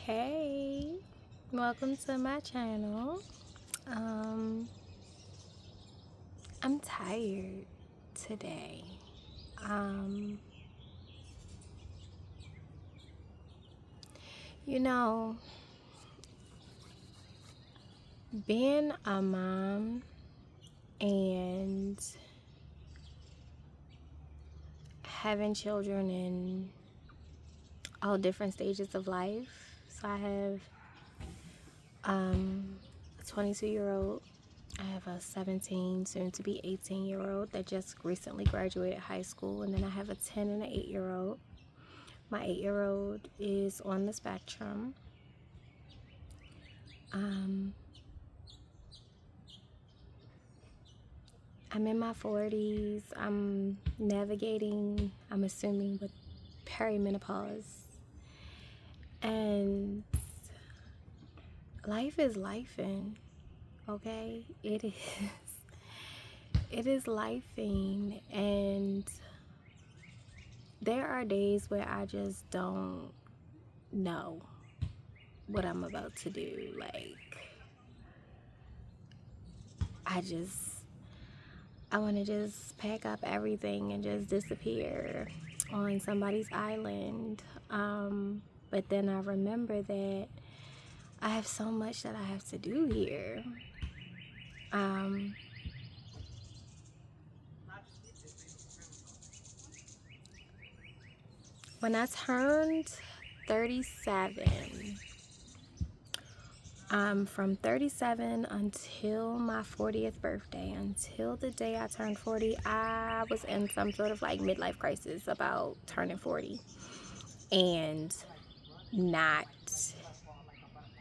Hey, welcome to my channel. Um, I'm tired today. Um, you know, being a mom and having children in all different stages of life. So I have a 22-year-old. I have a 17, soon to be 18-year-old that just recently graduated high school, and then I have a 10 and an 8-year-old. My 8-year-old is on the spectrum. Um, I'm in my 40s. I'm navigating, I'm assuming, with perimenopause. And life is lifing, okay? It is. It is lifing. And there are days where I just don't know what I'm about to do. Like, I want to just pack up everything and just disappear on somebody's island. But then I remember that I have so much that I have to do here. When I turned 37, from 37 until my 40th birthday, until the day I turned 40, I was in some sort of like midlife crisis about turning 40 and not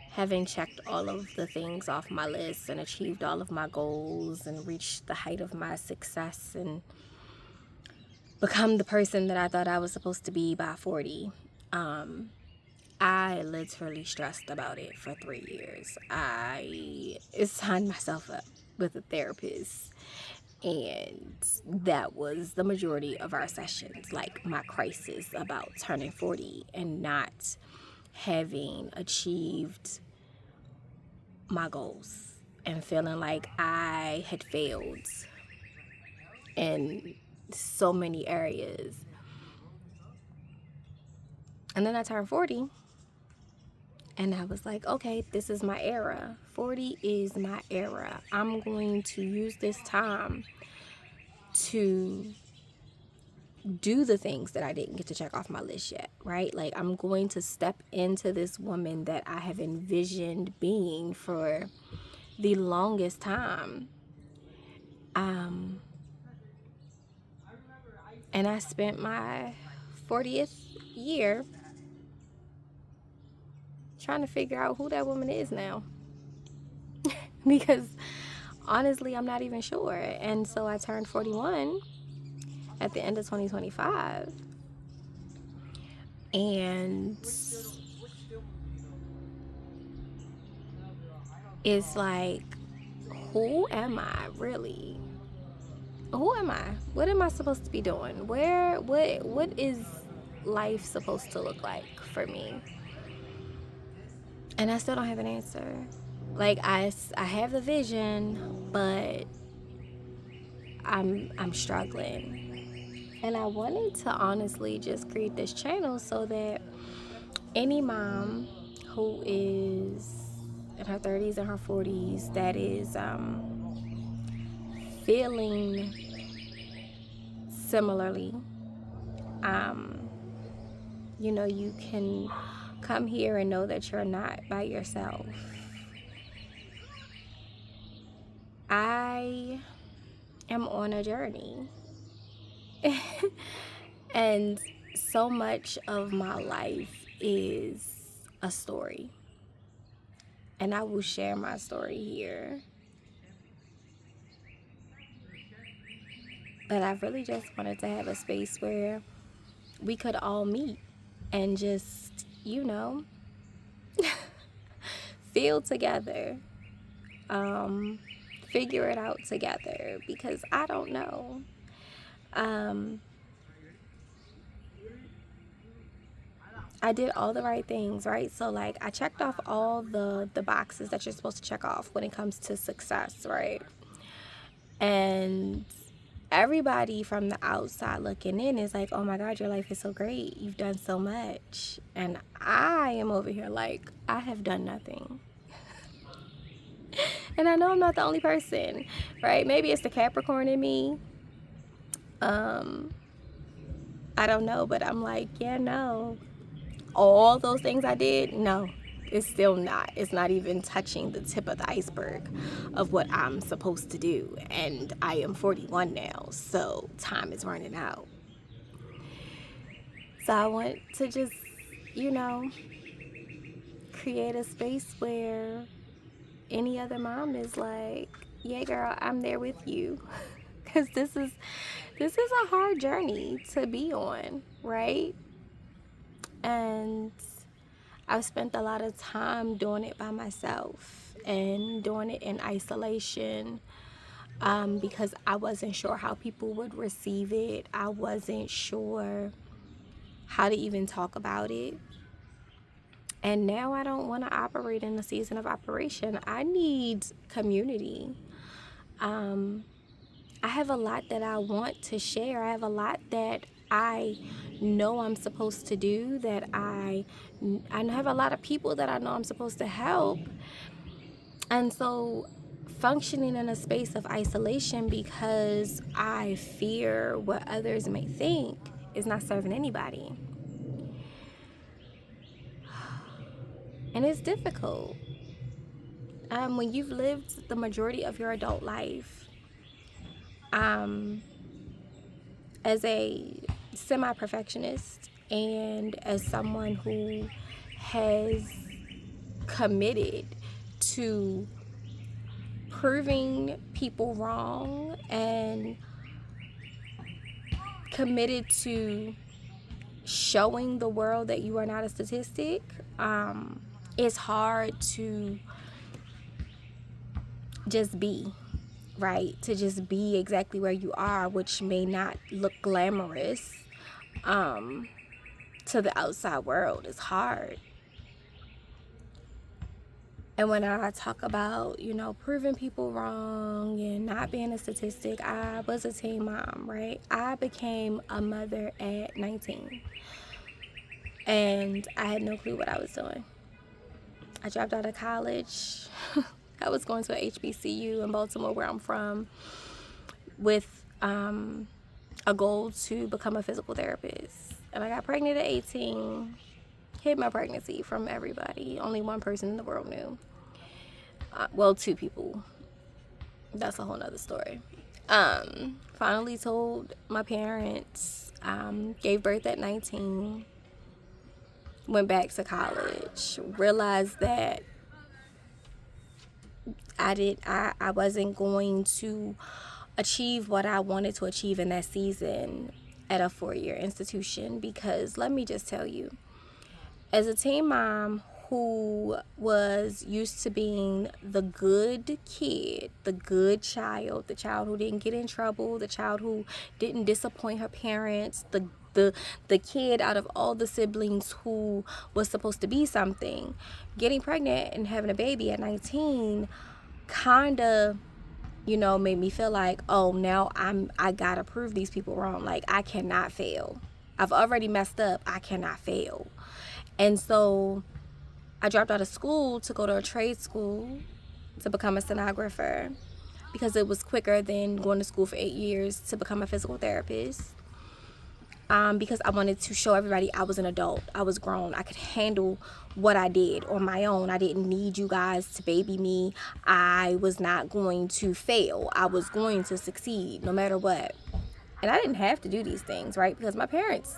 having checked all of the things off my list and achieved all of my goals and reached the height of my success and become the person that I thought I was supposed to be by 40. I literally stressed about it for 3 years. I signed myself up with a therapist, and that was the majority of our sessions, like my crisis about turning 40 and not having achieved my goals and feeling like I had failed in so many areas. And then I turned 40 and I was like, okay, this is my era. 40 is my era. I'm going to use this time to do the things that I didn't get to check off my list yet, right? Like, I'm going to step into this woman that I have envisioned being for the longest time. And I spent my 40th year trying to figure out who that woman is now. Because honestly, I'm not even sure. And so I turned 41 at the end of 2025. And it's like, who am I really? Who am I? What am I supposed to be doing? What is life supposed to look like for me? And I still don't have an answer. Like, I have the vision, but I'm struggling. And I wanted to honestly just create this channel so that any mom who is in her 30s and her 40s that is feeling similarly, you can come here and know that you're not by yourself. I am on a journey. And so much of my life is a story. And I will share my story here. But I really just wanted to have a space where we could all meet and just, feel together, figure it out together, because I don't know. I did all the right things, right? So like I checked off all the boxes that you're supposed to check off when it comes to success, right? And everybody from the outside looking in is like, oh my God, your life is so great. You've done so much. And I am over here like, I have done nothing. And I know I'm not the only person, right? Maybe it's the Capricorn in me. I don't know, but I'm like, yeah, no. All those things I did, no. It's still not. It's not even touching the tip of the iceberg of what I'm supposed to do. And I am 41 now, so time is running out. So I want to just, you know, create a space where any other mom is like, yeah, girl, I'm there with you. Because this is a hard journey to be on, right? And I've spent a lot of time doing it by myself and doing it in isolation, because I wasn't sure how people would receive it. I wasn't sure how to even talk about it. And now I don't want to operate in the season of operation. I need community. I have a lot that I want to share. I have a lot that I know I'm supposed to do, that I have a lot of people that I know I'm supposed to help. And so functioning in a space of isolation because I fear what others may think is not serving anybody. And it's difficult. When you've lived the majority of your adult life as a semi-perfectionist and as someone who has committed to proving people wrong and committed to showing the world that you are not a statistic, it's hard to just be, right? To just be exactly where you are, which may not look glamorous to the outside world. It's hard. And when I talk about, you know, proving people wrong and not being a statistic, I was a teen mom, right? I became a mother at 19. And I had no clue what I was doing. I dropped out of college. I was going to a HBCU in Baltimore, where I'm from, with a goal to become a physical therapist. And I got pregnant at 18. Hid my pregnancy from everybody. Only one person in the world knew. Well, two people. That's a whole nother story. Finally told my parents. Gave birth at 19. Went back to college. Realized that I wasn't going to achieve what I wanted to achieve in that season at a 4-year institution, because let me just tell you, as a teen mom who was used to being the good kid, the good child, the child who didn't get in trouble, the child who didn't disappoint her parents, the kid out of all the siblings who was supposed to be something, getting pregnant and having a baby at 19 kind of, you know, made me feel like, oh, now I gotta prove these people wrong. Like, I cannot fail. I've already messed up. I cannot fail. And so I dropped out of school to go to a trade school to become a stenographer, because it was quicker than going to school for 8 years to become a physical therapist. Because I wanted to show everybody I was an adult. I was grown. I could handle what I did on my own. I didn't need you guys to baby me. I was not going to fail. I was going to succeed no matter what. And I didn't have to do these things, right? Because my parents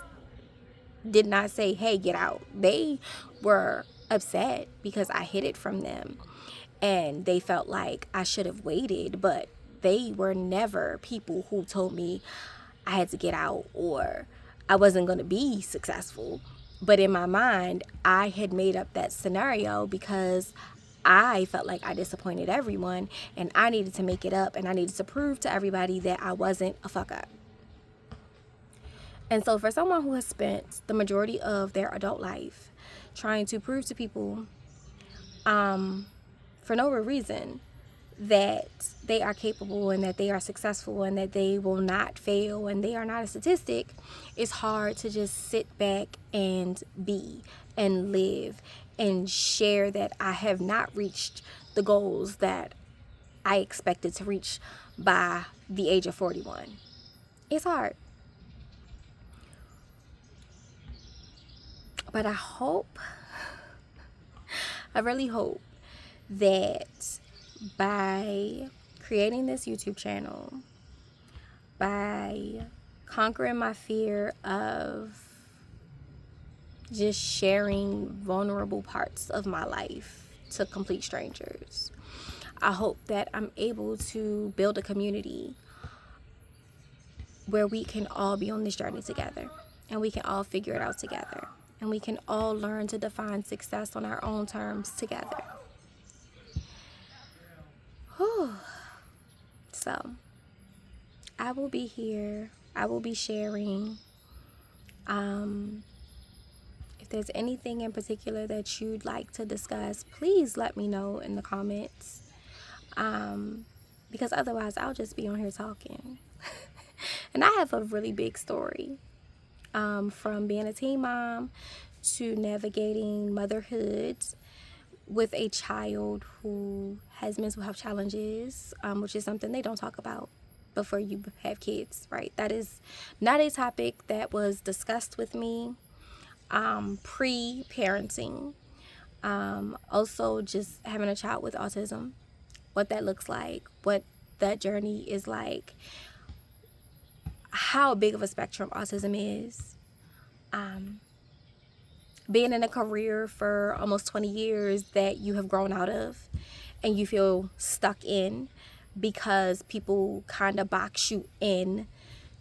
did not say, hey, get out. They were upset because I hid it from them. And they felt like I should have waited, but they were never people who told me I had to get out or I wasn't going to be successful. But in my mind, I had made up that scenario because I felt like I disappointed everyone and I needed to make it up and I needed to prove to everybody that I wasn't a fuck up. And so for someone who has spent the majority of their adult life trying to prove to people, for no reason, that they are capable and that they are successful and that they will not fail and they are not a statistic, it's hard to just sit back and be and live and share that I have not reached the goals that I expected to reach by the age of 41. It's hard. But I really hope that by creating this YouTube channel, by conquering my fear of just sharing vulnerable parts of my life to complete strangers, I hope that I'm able to build a community where we can all be on this journey together and we can all figure it out together and we can all learn to define success on our own terms together. Whew. So I will be here. I will be sharing. If there's anything in particular that you'd like to discuss, please let me know in the comments. Because otherwise I'll just be on here talking. And I have a really big story. From being a teen mom to navigating motherhood with a child who has mental health challenges, which is something they don't talk about before you have kids, right? That is not a topic that was discussed with me pre-parenting. Also, just having a child with autism, what that looks like, what that journey is like, how big of a spectrum autism is. Being in a career for almost 20 years that you have grown out of and you feel stuck in because people kind of box you in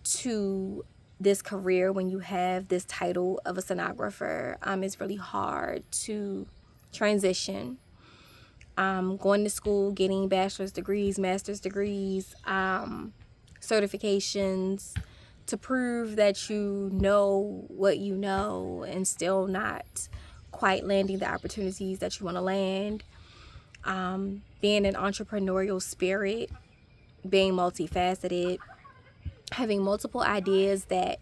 to this career when you have this title of a sonographer. It's really hard to transition. Going to school, getting bachelor's degrees, master's degrees, certifications to prove that you know what you know and still not quite landing the opportunities that you want to land. Being an entrepreneurial spirit, being multifaceted, having multiple ideas that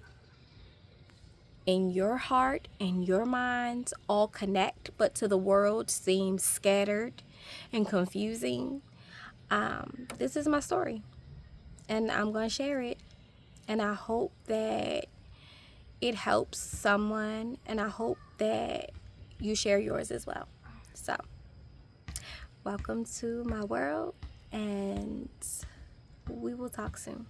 in your heart and your mind all connect, but to the world seem scattered and confusing. This is my story, and I'm going to share it. And I hope that it helps someone, and I hope that you share yours as well. So, welcome to my world, and we will talk soon.